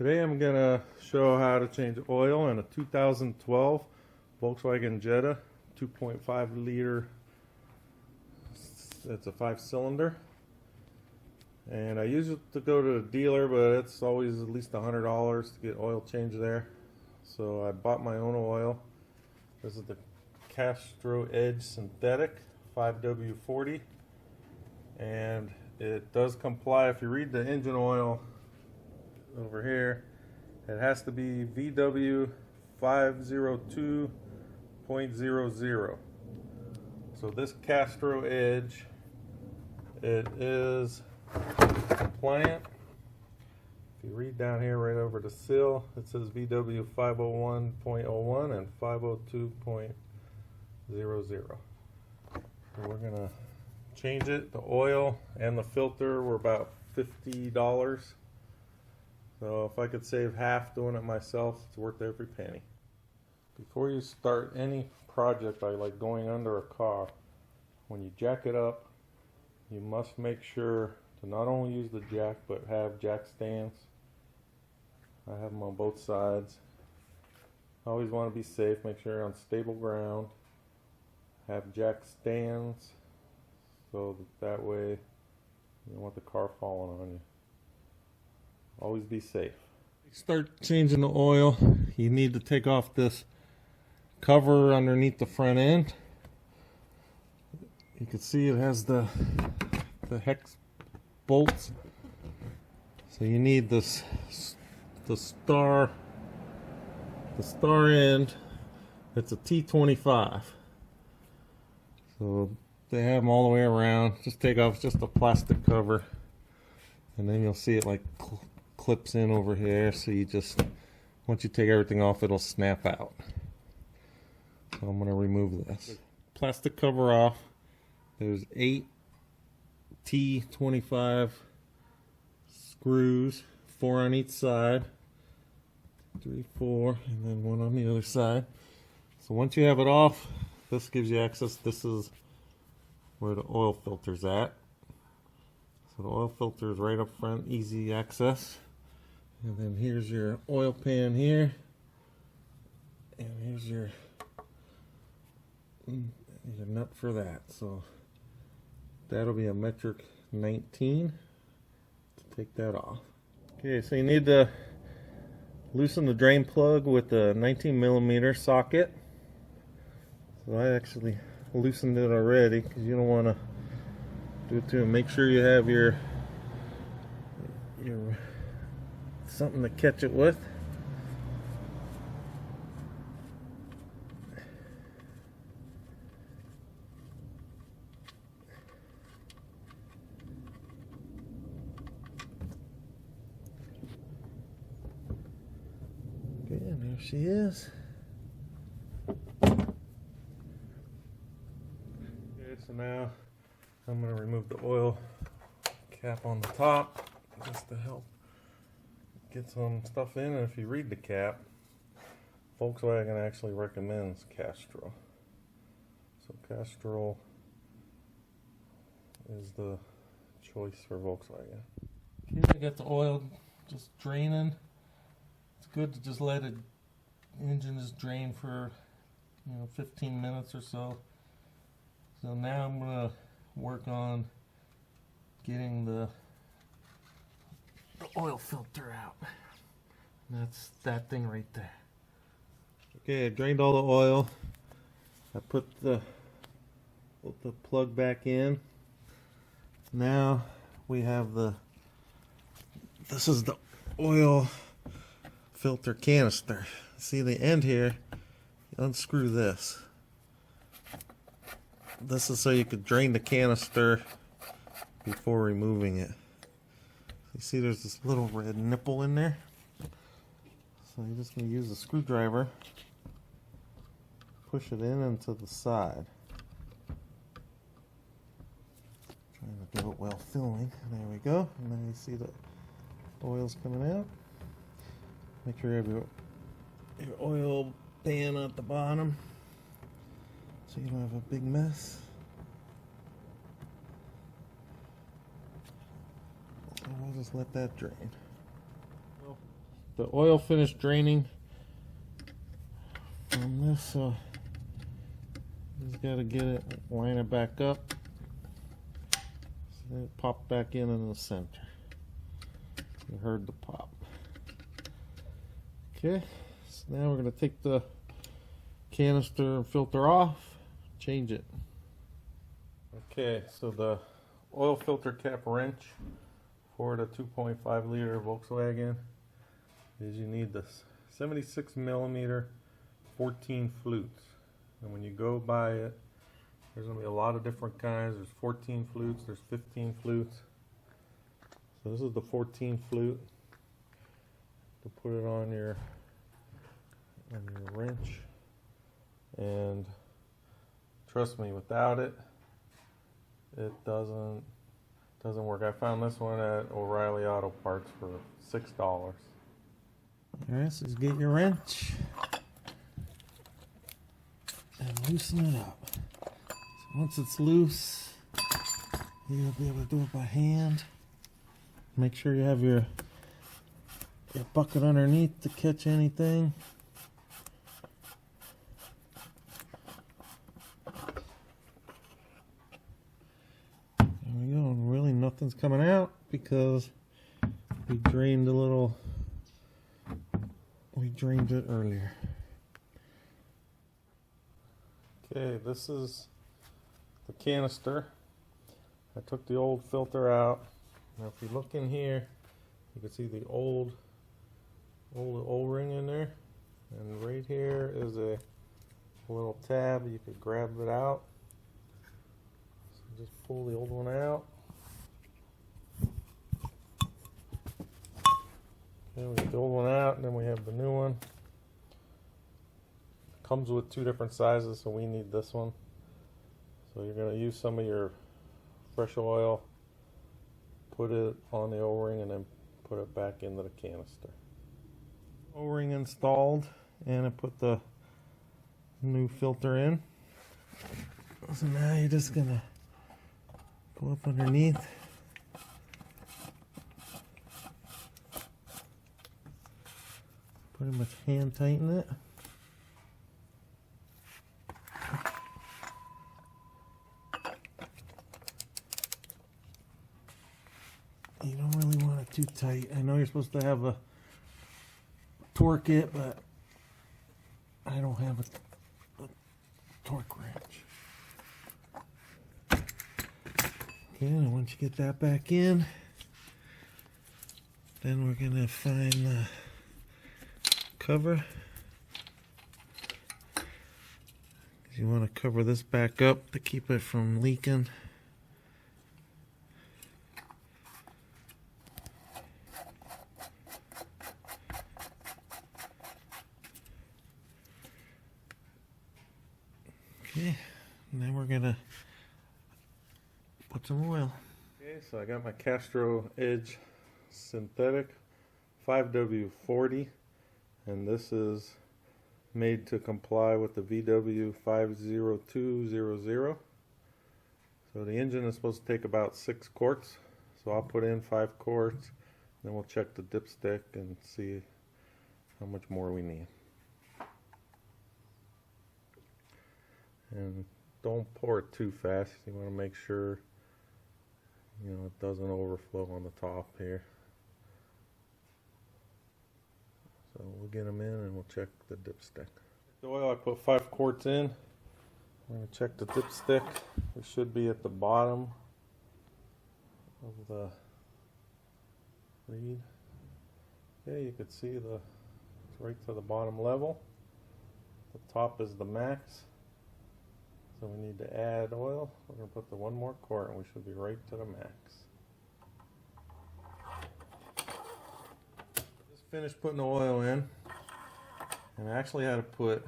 Today I'm going to show how to change oil in a 2012 Volkswagen Jetta 2.5 liter. It's a 5-cylinder. And I use it to go to a dealer, but it's always at least $100 to get oil change there. So I bought my own oil. This is the Castro Edge Synthetic 5W40. And it does comply. If you read the engine oil over here, it has to be VW 502.00. So this Castro Edge, it is compliant. If you read down here right over the seal, it says VW 501.01 and 502.00. So we're gonna change it. The oil and the filter were about $50. So if I could save half doing it myself, it's worth every penny. Before you start any project like going under a car, when you jack it up, you must make sure to not only use the jack, but have jack stands. I have them on both sides. I always want to be safe, make sure you're on stable ground. Have jack stands, so that way you don't want the car falling on you. Always be safe. Start changing the oil. You need to take off this cover underneath the front end. You can see it has the hex bolts. So you need this the star end. It's a T25. So they have them all the way around. Just take off just a plastic cover, and then you'll see it like clips in over here. So you just, once you take everything off, it'll snap out. So I'm going to remove this plastic cover off. There's 8 T25 screws, 4 on each side, 3, 4, and then 1 on the other side. So once you have it off, this gives you access. This is where the oil filter's at. So the oil filter is right up front, easy access. And then here's your oil pan here. And here's your nut for that. So that'll be a metric 19 to take that off. Okay, so you need to loosen the drain plug with the 19mm socket. So I actually loosened it already because you don't want to do it too. Make sure you have your something to catch it with. Okay, and there she is. Okay, so now I'm going to remove the oil cap on the top just to help get some stuff in. And if you read the cap, Volkswagen actually recommends Castro. So Castro is the choice for Volkswagen. Here we got the oil just draining. It's good to just let the engine just drain for 15 minutes or so. So now I'm going to work on getting the oil filter out. And that's that thing right there. Okay, I drained all the oil. I put the plug back in. Now we have this is the oil filter canister. See the end here? You unscrew this. This is so you could drain the canister before removing it. You see there's this little red nipple in there. So you're just going to use a screwdriver, push it in into the side. Trying to do it while filming. There we go. And then you see the oil's coming out. Make sure you have your oil pan at the bottom so you don't have a big mess. And we'll just let that drain. Well, the oil finished draining from this, so just got to get it, line it back up, so it popped back in the center. You heard the pop. Okay, so now we're going to take the canister and filter off, change it. Okay, so the oil filter cap wrench for the 2.5 liter Volkswagen is you need this 76 millimeter 14 flutes. And when you go buy it, there's going to be a lot of different kinds. There's 14 flutes, there's 15 flutes. So this is the 14 flute to put it on your wrench. And trust me, without it, it doesn't work. I found this one at O'Reilly Auto Parts for $6. Alright, so just get your wrench and loosen it up. So once it's loose, you'll be able to do it by hand. Make sure you have your bucket underneath to catch anything. There we go. Really nothing's coming out because we drained it earlier. Okay, this is the canister. I took the old filter out. Now if you look in here, you can see the old O-ring in there, and right here is a little tab. You could grab it out. So just pull the old one out. Okay, we get the old one out, and then we have the new one. Comes with two different sizes, so we need this one. So you're going to use some of your fresh oil, put it on the O-ring, and then put it back into the canister. O-ring installed, and I put the new filter in. So now you're just going to go up underneath. Pretty much hand tighten it. You don't really want it too tight. I know you're supposed to have a torque it, but I don't have a torque wrench. Okay, and once you get that back in, then we're going to find the cover. You want to cover this back up to keep it from leaking. Okay, and then we're gonna put some oil. Okay, so I got my Castro Edge synthetic 5W40, and this is made to comply with the VW 50200. So the engine is supposed to take about 6 quarts, so I'll put in 5 quarts, then we'll check the dipstick and see how much more we need. And don't pour it too fast. You want to make sure, it doesn't overflow on the top here. So we'll get them in and we'll check the dipstick. The oil, I put 5 quarts in. I'm going to check the dipstick. We should be at the bottom of the reed. Yeah, you can see it's right to the bottom level. The top is the max. So we need to add oil. We're going to put the 1 more quart and we should be right to the max. Just finished putting the oil in, and I actually had to put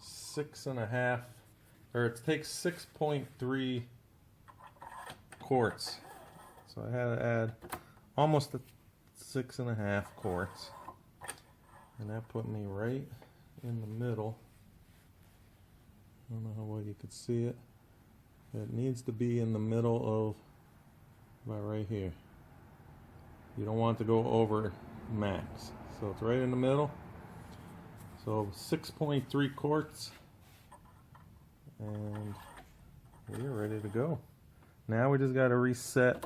6.5, or it takes 6.3 quarts. So I had to add almost 6.5 quarts, and that put me right in the middle. I don't know how well you could see it. It needs to be in the middle of about right here. You don't want to go over max. So it's right in the middle. So 6.3 quarts. And we are ready to go. Now we just got to reset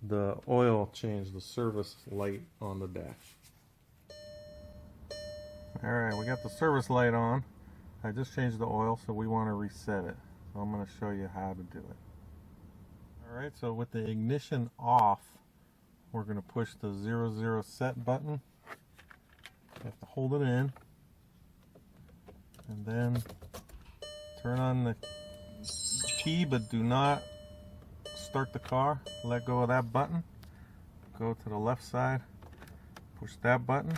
the oil change, the service light on the dash. Alright, we got the service light on. I just changed the oil, so we want to reset it. So I'm going to show you how to do it. Alright, so with the ignition off, we're going to push the 00 set button. You have to hold it in. And then turn on the key, but do not start the car. Let go of that button. Go to the left side. Push that button.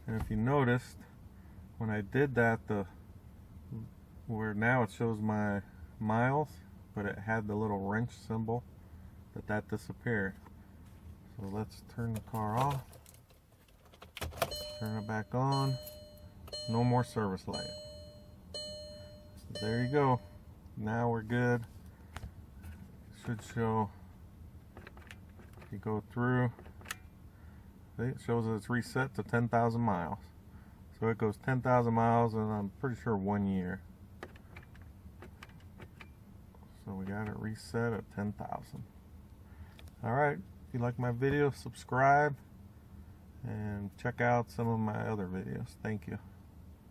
And if you noticed, when I did that, where now it shows my miles, but it had the little wrench symbol, that disappeared. So let's turn the car off. Turn it back on. No more service light. So there you go. Now we're good. It should show, if you go through, see, it shows that it's reset to 10,000 miles. So it goes 10,000 miles and I'm pretty sure 1 year. So we got it reset at 10,000. Alright, if you like my video, subscribe and check out some of my other videos. Thank you.